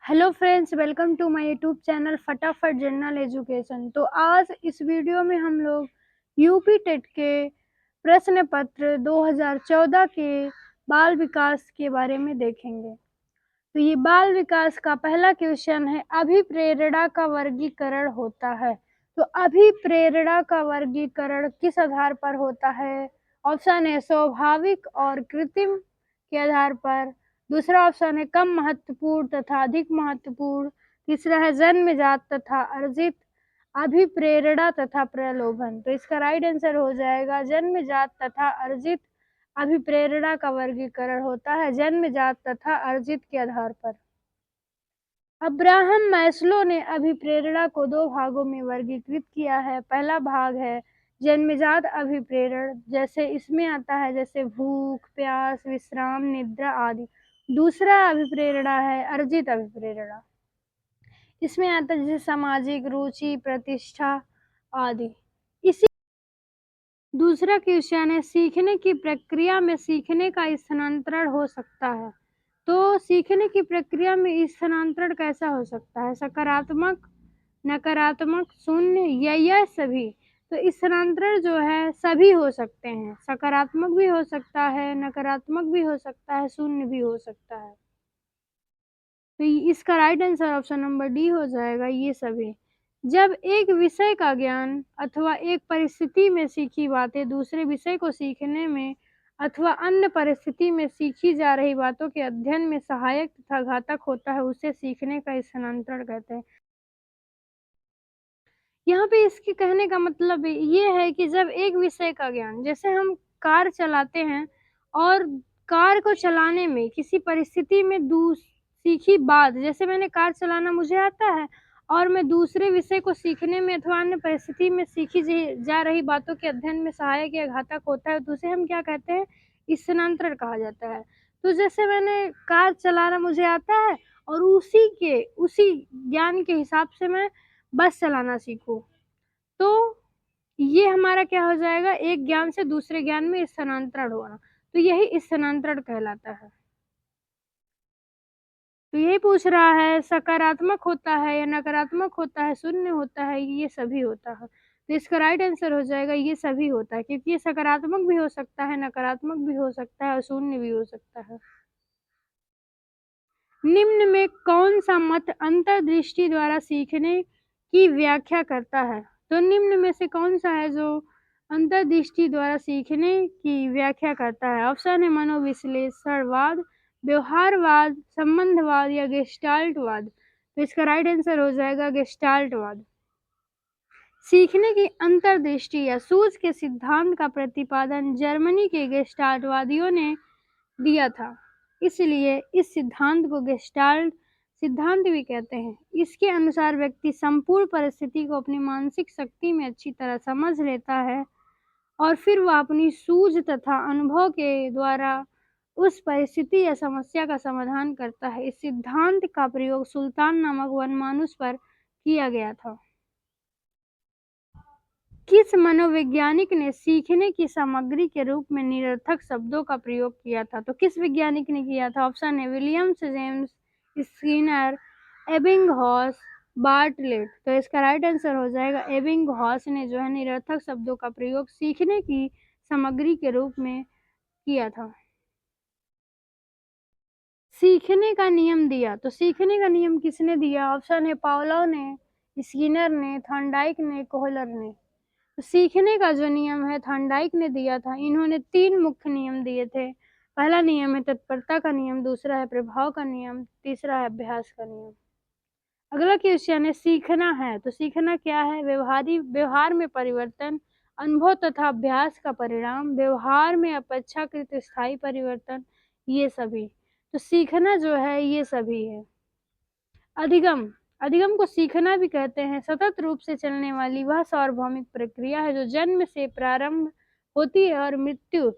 Hello friends, welcome to my YouTube channel फटाफट general education. तो आज इस वीडियो में हम लोग यूपी टेट के प्रश्न पत्र 2014 के बाल विकास के बारे में देखेंगे। तो ये बाल विकास का पहला क्वेश्चन है, अभिप्रेरणा का वर्गीकरण होता है। तो अभिप्रेरणा का वर्गीकरण किस आधार पर होता है? ऑप्शन है स्वाभाविक और कृत्रिम के आधार पर। दूसरा ऑप्शन है कम महत्वपूर्ण तथा अधिक महत्वपूर्ण। तीसरा है जन्मजात तथा अर्जित, अभिप्रेरणा तथा प्रलोभन। तो इसका राइट आंसर हो जाएगा जन्मजात तथा अर्जित अभिप्रेरणा का वर्गीकरण होता है जन्मजात तथा अर्जित के आधार पर। अब्राहम मैस्लो ने अभिप्रेरणा को दो भागों में वर्गीकृत किया है। पहला भाग है जन्मजात अभिप्रेरण, जैसे इसमें आता है जैसे भूख, प्यास, विश्राम, निद्रा आदि। दूसरा अभिप्रेरणा है अर्जित अभिप्रेरणा, इसमें आता है जैसे सामाजिक रुचि, प्रतिष्ठा आदि। इसी दूसरा क्वेश्चन है सीखने की प्रक्रिया में सीखने का स्थानांतरण हो सकता है। तो सीखने की प्रक्रिया में स्थानांतरण कैसा हो सकता है? सकारात्मक, नकारात्मक, शून्य या यह सभी? तो स्थानांतरण जो है सभी हो सकते हैं, सकारात्मक भी हो सकता है, नकारात्मक भी हो सकता है, शून्य भी हो सकता है। तो इसका right answer option number D हो जाएगा, ये सभी। जब एक विषय का ज्ञान अथवा एक परिस्थिति में सीखी बातें दूसरे विषय को सीखने में अथवा अन्य परिस्थिति में सीखी जा रही बातों के अध्ययन में सहायक तथा घातक होता है, उसे सीखने का स्थानांतरण कहते हैं। यहाँ पे इसके कहने का मतलब ये है कि जब एक विषय का ज्ञान, जैसे हम कार चलाते हैं और कार को चलाने में किसी परिस्थिति में सीखी बात, जैसे मैंने कार चलाना मुझे आता है और मैं दूसरे विषय को सीखने में अथवा अन्य परिस्थिति में सीखी जा रही बातों के अध्ययन में सहायक या घातक होता है, तो उसे हम क्या कहते हैं? स्थानांतरण कहा जाता है। तो जैसे मैंने कार चलाना मुझे आता है और उसी ज्ञान के हिसाब से मैं बस चलाना सीखूं, तो ये हमारा क्या हो जाएगा? एक ज्ञान से दूसरे ज्ञान में स्थानांतरण होना, तो यही स्थानांतरण कहलाता है। तो यही पूछ रहा है सकारात्मक होता है या नकारात्मक होता है, शून्य होता है, ये सभी होता है। तो इसका राइट आंसर हो जाएगा ये सभी होता है, क्योंकि ये सकारात्मक भी हो सकता है, नकारात्मक भी हो सकता है और शून्य भी हो सकता है। निम्न में कौन सा मत अंतर्दृष्टि द्वारा सीखने की व्याख्या करता है? तो निम्न में से कौन सा है जो अंतर्दृष्टि द्वारा सीखने की व्याख्या करता है? ऑप्शन है मनोविश्लेषणवाद, व्यवहारवाद, संबंधवाद या गेस्टाल्टवाद। तो इसका राइट आंसर हो जाएगा गेस्टाल्टवाद। सीखने की अंतर्दृष्टि या सूझ के सिद्धांत का प्रतिपादन जर्मनी के गेस्टाल्टवादियों ने दिया था, इसलिए इस सिद्धांत को गेस्टाल्ट सिद्धांत भी कहते हैं। इसके अनुसार व्यक्ति संपूर्ण परिस्थिति को अपनी मानसिक शक्ति में अच्छी तरह समझ लेता है और फिर वह अपनी सूझ तथा अनुभव के द्वारा उस परिस्थिति या समस्या का समाधान करता है। इस सिद्धांत का प्रयोग सुल्तान नामक वनमानुष पर किया गया था। किस मनोवैज्ञानिक ने सीखने की सामग्री के रूप में निरर्थक शब्दों का प्रयोग किया था? तो किस वैज्ञानिक ने किया था? ऑप्शन है Williams, James Skinner, Ebbinghaus, Bartlett. तो इसका राइट आंसर हो जाएगा एबिंगहॉस ने जो है निरर्थक शब्दों का प्रयोग सीखने की सामग्री के रूप में किया था। सीखने का नियम दिया, तो सीखने का नियम किसने दिया? ऑप्शन है पावलोव ने, स्किनर ने, थॉर्नडाइक ने, कोहलर ने। तो सीखने का जो नियम है थॉर्नडाइक ने दिया था। इन्होंने 3 मुख्य नियम दिए थे। पहला नियम है तत्परता का नियम, दूसरा है प्रभाव का नियम, तीसरा है अभ्यास का नियम। अगला क्वेश्चन है सीखना है, तो सीखना क्या है? व्यवहार में परिवर्तन, अनुभव तथा अभ्यास का परिणाम, व्यवहार में अपेक्षाकृत स्थायी परिवर्तन, ये सभी। तो सीखना जो है ये सभी है। अधिगम, अधिगम को सीखना भी कहते हैं। सतत रूप से चलने वाली वह सार्वभौमिक प्रक्रिया है जो जन्म से प्रारंभ होती है और मृत्यु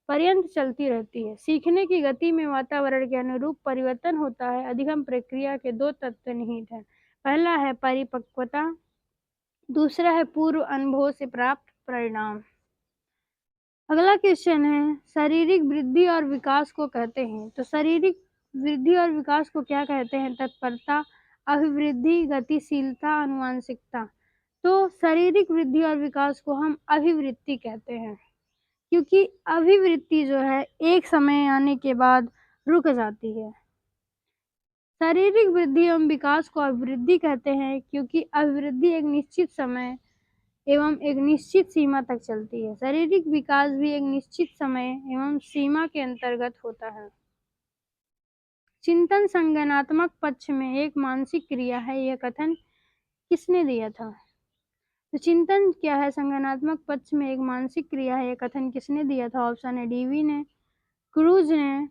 पर्यंत चलती रहती है। सीखने की गति में वातावरण के अनुरूप परिवर्तन होता है। अधिगम प्रक्रिया के 2 तत्व निहित हैं। पहला है परिपक्वता, दूसरा है पूर्व अनुभव से प्राप्त परिणाम। अगला क्वेश्चन है शारीरिक वृद्धि और विकास को कहते हैं। तो शारीरिक वृद्धि और विकास को क्या कहते हैं? तत्परता, अभिवृद्धि, गतिशीलता, आनुवांशिकता। तो शारीरिक वृद्धि और विकास को हम अभिवृद्धि कहते हैं, क्योंकि अभिवृद्धि जो है एक समय आने के बाद रुक जाती है। शारीरिक वृद्धि एवं विकास को अभिवृद्धि कहते हैं, क्योंकि अभिवृद्धि एक निश्चित समय एवं एक निश्चित सीमा तक चलती है। शारीरिक विकास भी एक निश्चित समय एवं सीमा के अंतर्गत होता है। चिंतन संज्ञानात्मक पक्ष में एक मानसिक क्रिया है, यह कथन किसने दिया था? तो चिंतन क्या है? संज्ञानात्मक पक्ष में एक मानसिक क्रिया है, यह कथन किसने दिया था? ऑप्शन है डीवी ने, क्रूज ने,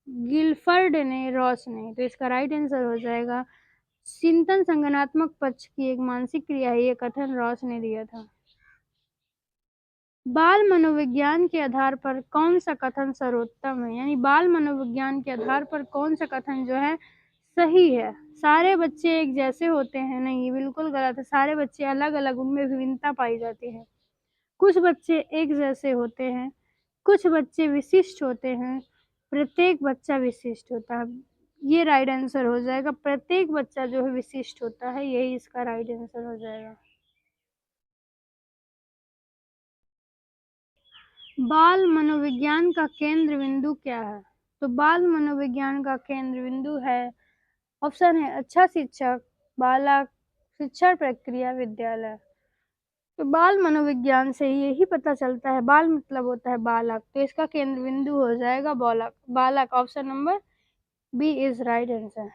गिलफर्ड ने, रॉस ने। तो इसका राइट आंसर हो जाएगा चिंतन संज्ञानात्मक पक्ष की एक मानसिक क्रिया है, यह कथन रॉस ने दिया था। बाल मनोविज्ञान के आधार पर कौन सा कथन सर्वोत्तम है? यानी बाल मनोविज्ञान के आधार पर कौन सा कथन जो है सही है? सारे बच्चे एक जैसे होते हैं? नहीं, बिल्कुल गलत है। सारे बच्चे अलग अलग, उनमें विभिन्नता पाई जाती है। कुछ बच्चे एक जैसे होते हैं, कुछ बच्चे विशिष्ट होते हैं, प्रत्येक बच्चा विशिष्ट होता है। ये राइट आंसर हो जाएगा, प्रत्येक बच्चा जो है विशिष्ट होता है, यही इसका राइट आंसर हो जाएगा। बाल मनोविज्ञान का केंद्र बिंदु क्या है? तो बाल मनोविज्ञान का केंद्र बिंदु है, ऑप्शन है अच्छा शिक्षक, बालक, शिक्षण प्रक्रिया, विद्यालय। तो बाल मनोविज्ञान से यही पता चलता है, बाल मतलब होता है बालक, तो इसका केंद्र बिंदु हो जाएगा बालक। Option number B is right answer.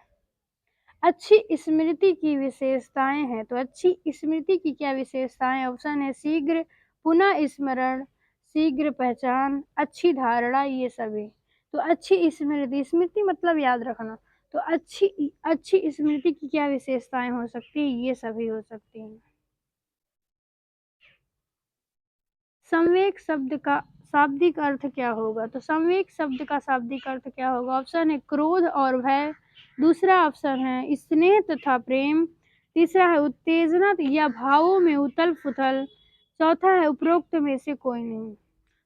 अच्छी स्मृति की विशेषताएं हैं, तो अच्छी स्मृति की क्या विशेषताएं? ऑप्शन है शीघ्र पुनः स्मरण, शीघ्र पहचान, अच्छी धारणा, ये सभी। तो अच्छी स्मृति, स्मृति मतलब याद रखना, तो अच्छी स्मृति की क्या विशेषताएं हो सकती है? ये सभी हो सकती हैं। संवेग शब्द का शाब्दिक अर्थ क्या होगा? तो संवेग शब्द का शाब्दिक अर्थ क्या होगा? ऑप्शन है क्रोध और भय, दूसरा ऑप्शन है स्नेह तथा प्रेम, तीसरा है उत्तेजना या भावों में उथल पुथल, चौथा है उपरोक्त में से कोई नहीं।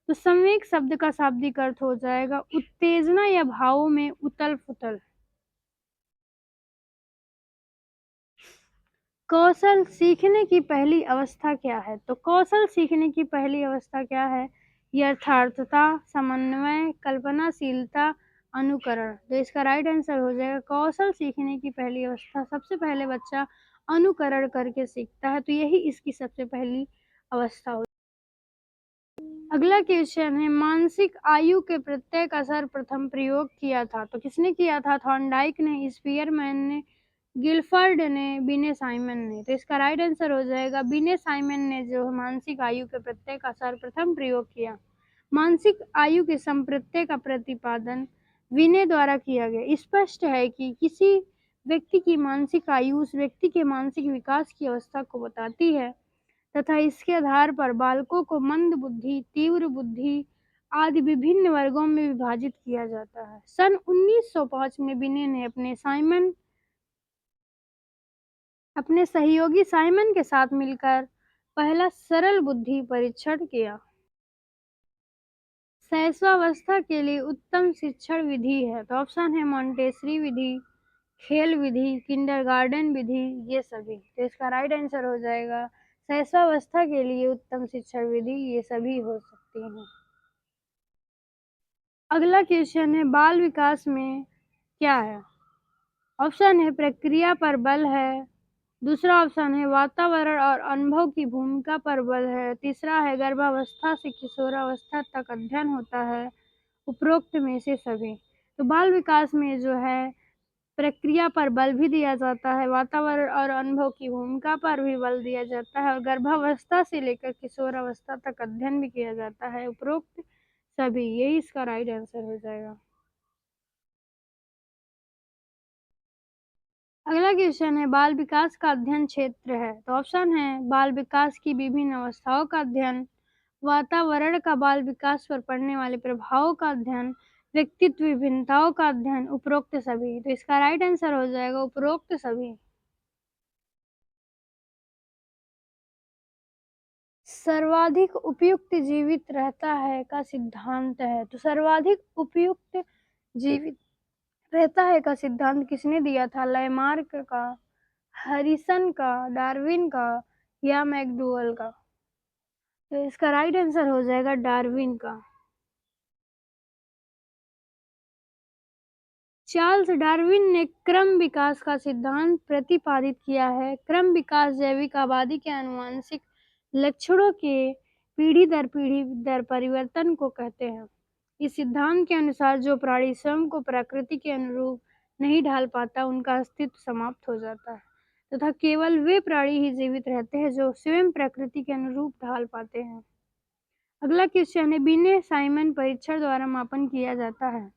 तो संवेग शब्द का शाब्दिक अर्थ हो जाएगा उत्तेजना या भावों में उथल पुथल। कौशल सीखने की पहली अवस्था क्या है? तो कौशल सीखने की पहली अवस्था क्या है? यथार्थता, समन्वय, कल्पनाशीलता, अनुकरण। तो इसका राइट आंसर हो जाएगा कौशल सीखने की पहली अवस्था, सबसे पहले बच्चा अनुकरण करके सीखता है, तो यही इसकी सबसे पहली अवस्था होती है। अगला क्वेश्चन है, मानसिक आयु के प्रत्यय का सर्वप्रथम प्रयोग किया था, तो किसने किया था? थॉर्नडाइक ने, स्पीयरमैन ने, गिलफर्ड ने, बिने साइमन ने। तो इसका राइट आंसर हो जाएगा बिने साइमन ने जो मानसिक आयु के प्रत्यय का सर्वप्रथम प्रयोग किया। मानसिक आयु के संप्रत्यय का प्रतिपादन विने द्वारा किया गया। स्पष्ट है कि किसी व्यक्ति की मानसिक आयु उस व्यक्ति के मानसिक विकास की अवस्था को बताती है तथा इसके आधार पर बालकों को मंद बुद्धि, तीव्र बुद्धि आदि विभिन्न वर्गों में विभाजित किया जाता है। सन 1905 में बिने ने अपने सहयोगी साइमन के साथ मिलकर पहला सरल बुद्धि परीक्षण किया। शैशवावस्था के लिए उत्तम शिक्षण विधि है, तो ऑप्शन है मॉन्टेसरी विधि, खेल विधि, किंडरगार्टन विधि, ये सभी। तो इसका राइट आंसर हो जाएगा शैशवावस्था के लिए उत्तम शिक्षण विधि, ये सभी हो सकती हैं। अगला क्वेश्चन है, बाल विकास में क्या है? ऑप्शन है प्रक्रिया पर बल है, दूसरा ऑप्शन है वातावरण और अनुभव की भूमिका पर बल है, तीसरा है गर्भावस्था से किशोरावस्था तक अध्ययन होता है, उपरोक्त में से सभी। तो बाल विकास में जो है प्रक्रिया पर बल भी दिया जाता है, वातावरण और अनुभव की भूमिका पर भी बल दिया जाता है और गर्भावस्था से लेकर किशोरावस्था तक अध्ययन भी किया जाता है, उपरोक्त सभी। यही इसका राइट आंसर हो जाएगा। अगला क्वेश्चन है, बाल विकास का अध्ययन क्षेत्र है, तो ऑप्शन है बाल विकास की विभिन्न अवस्थाओं का अध्ययन, वातावरण का बाल विकास पर पड़ने वाले प्रभावों का अध्ययन, व्यक्तित्व विभिन्नताओं का अध्ययन, उपरोक्त सभी। तो इसका राइट आंसर हो जाएगा उपरोक्त सभी। सर्वाधिक उपयुक्त जीवित रहता है का सिद्धांत है, तो सर्वाधिक उपयुक्त जीवित रहता है का सिद्धांत किसने दिया था? लैमार्क का, हरिसन का, डार्विन का या मैकडूगल का? तो इसका राइट आंसर हो जाएगा डार्विन का। चार्ल्स डार्विन ने क्रम विकास का सिद्धांत प्रतिपादित किया है। क्रम विकास जैविक आबादी के आनुवंशिक लक्षणों के पीढ़ी दर परिवर्तन को कहते हैं। इस सिद्धांत के अनुसार जो प्राणी स्वयं को प्रकृति के अनुरूप नहीं ढाल पाता, उनका अस्तित्व समाप्त हो जाता है तथा केवल वे प्राणी ही जीवित रहते हैं जो स्वयं प्रकृति के अनुरूप ढाल पाते हैं। अगला क्वेश्चन है, बिने साइमन परीक्षण द्वारा मापन किया जाता है।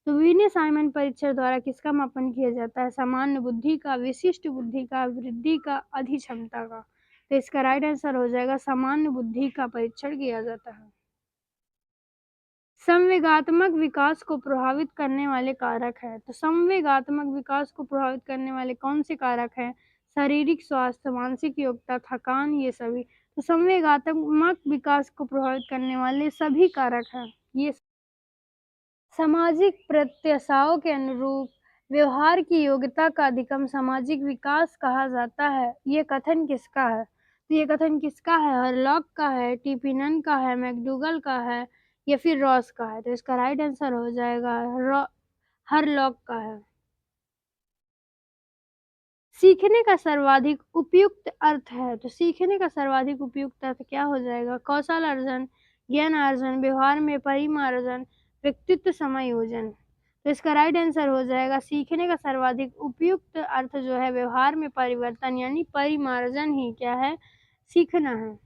तो बिने साइमन परीक्षण द्वारा किसका मापन किया जाता है? सामान्य बुद्धि का, विशिष्ट बुद्धि का, वृद्धि का, अधिक्षमता का? तो इसका राइट आंसर हो जाएगा सामान्य बुद्धि का परीक्षण किया जाता है। संवेगात्मक विकास को प्रभावित करने वाले कारक है। तो संवेगात्मक विकास को प्रभावित करने वाले कौन से कारक हैं? शारीरिक स्वास्थ्य, मानसिक योग्यता, थकान, ये सभी। तो संवेगात्मक विकास को प्रभावित करने वाले सभी कारक हैं ये। सामाजिक प्रत्याशाओं के अनुरूप व्यवहार की योग्यता का अधिगम सामाजिक विकास कहा जाता है। ये कथन किसका है? तो ये कथन किसका है? हरलॉक का है, टिपिनन का है, मैकडूगल का है या फिर रॉस का है? तो इसका राइट आंसर हो जाएगा हरलॉक का है। सीखने का सर्वाधिक उपयुक्त अर्थ है। तो सीखने का सर्वाधिक उपयुक्त अर्थ क्या हो जाएगा? कौशल अर्जन, ज्ञान अर्जन, व्यवहार में परिमार्जन, व्यक्तित्व समायोजन। तो इसका राइट आंसर हो जाएगा सीखने का सर्वाधिक उपयुक्त अर्थ जो है व्यवहार में परिवर्तन यानी परिमार्जन ही क्या है? सीखना है।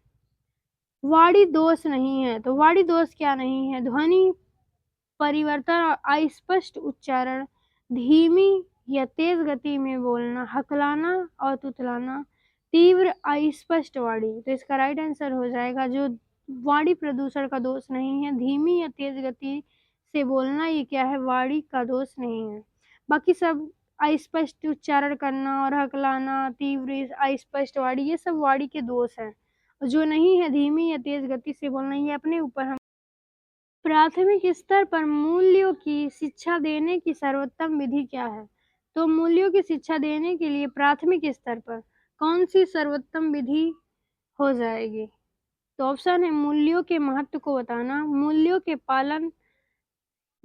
वाणी दोष नहीं है। तो वाणी दोष क्या नहीं है? ध्वनि परिवर्तन और अस्पष्ट उच्चारण, धीमी या तेज गति में बोलना, हकलाना और तुतलाना, तीव्र अस्पष्ट वाणी। तो इसका राइट आंसर हो जाएगा जो वाणी प्रदूषण का दोष नहीं है, धीमी या तेज गति से बोलना ये क्या है? वाणी का दोष नहीं है। बाकी सब अस्पष्ट उच्चारण करना और हकलाना, तीव्र अस्पष्ट वाणी ये सब वाणी के दोष हैं। जो नहीं है धीमी या तेज गति से बोलना ये अपने ऊपर हम। प्राथमिक स्तर पर मूल्यों की शिक्षा देने की सर्वोत्तम विधि क्या है? तो मूल्यों की शिक्षा देने के लिए प्राथमिक स्तर पर कौन सी सर्वोत्तम विधि हो जाएगी? तो ऑप्शन है मूल्यों के महत्व को बताना, मूल्यों के पालन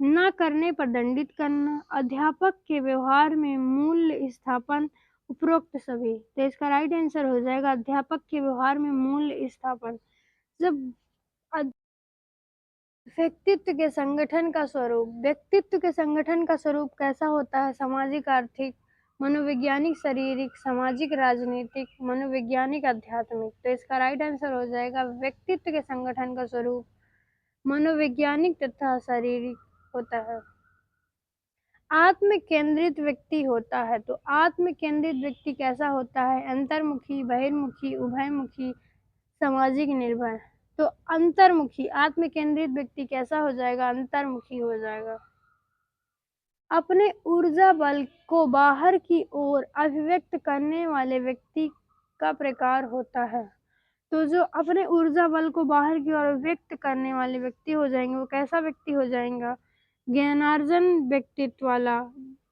न करने पर दंडित करना, अध्यापक के व्यवहार में मूल्य स्थापन, उपरोक्त सभी। तो इसका राइट आंसर हो जाएगा अध्यापक के व्यवहार में मूल्य स्थापन। जब व्यक्तित्व के संगठन का स्वरूप, व्यक्तित्व के संगठन का स्वरूप कैसा होता है? सामाजिक, आर्थिक, मनोवैज्ञानिक, शारीरिक, सामाजिक, राजनीतिक, मनोवैज्ञानिक, आध्यात्मिक। तो इसका राइट आंसर हो जाएगा व्यक्तित्व के संगठन का स्वरूप मनोवैज्ञानिक तथा शारीरिक होता है। आत्म केंद्रित व्यक्ति होता है। तो आत्म केंद्रित व्यक्ति कैसा होता है? अंतर्मुखी, बहिर्मुखी, उभयमुखी, सामाजिक, निर्भर। तो अंतर्मुखी, आत्म केंद्रित व्यक्ति कैसा हो जाएगा? अंतर्मुखी हो जाएगा। अपने ऊर्जा बल को बाहर की ओर अभिव्यक्त करने वाले व्यक्ति का प्रकार होता है। तो जो अपने ऊर्जा बल को बाहर की ओर व्यक्त करने वाले व्यक्ति हो जाएंगे वो कैसा व्यक्ति हो जाएगा? ज्ञानार्जन व्यक्तित्व वाला,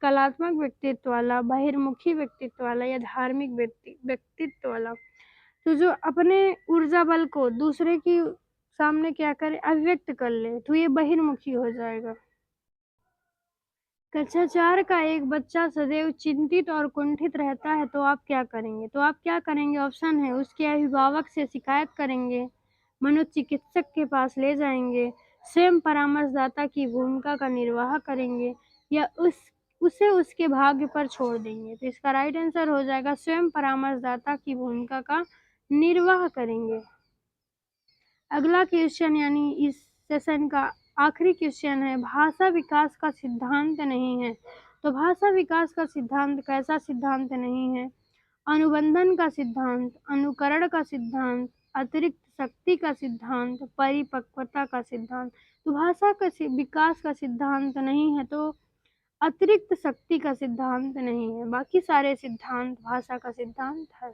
कलात्मक व्यक्तित्व वाला, बहिर्मुखी व्यक्तित्व वाला या धार्मिक व्यक्तित्व वाला। तो जो अपने ऊर्जा बल को दूसरे की सामने क्या करे? अभिव्यक्त कर ले, तो ये बहिर्मुखी हो जाएगा। कक्षा 4 का एक बच्चा सदैव चिंतित और कुंठित रहता है तो आप क्या करेंगे? तो आप क्या करेंगे? ऑप्शन है उसके अभिभावक से शिकायत करेंगे, मनोचिकित्सक के पास ले जाएंगे, स्वयं परामर्शदाता की भूमिका का निर्वाह करेंगे या उसे उसके भाग्य पर छोड़ देंगे। तो इसका राइट आंसर हो जाएगा स्वयं परामर्शदाता की भूमिका का निर्वाह करेंगे। अगला क्वेश्चन यानी इस सेशन का आखिरी क्वेश्चन है, भाषा विकास का सिद्धांत नहीं है। तो भाषा विकास का सिद्धांत कैसा सिद्धांत नहीं है? अनुबंधन का सिद्धांत, अनुकरण का सिद्धांत, अतिरिक्त शक्ति का सिद्धांत, परिपक्वता का सिद्धांत। तो भाषा का विकास का सिद्धांत नहीं है तो अतिरिक्त शक्ति का सिद्धांत नहीं है, बाकी सारे सिद्धांत भाषा का सिद्धांत है।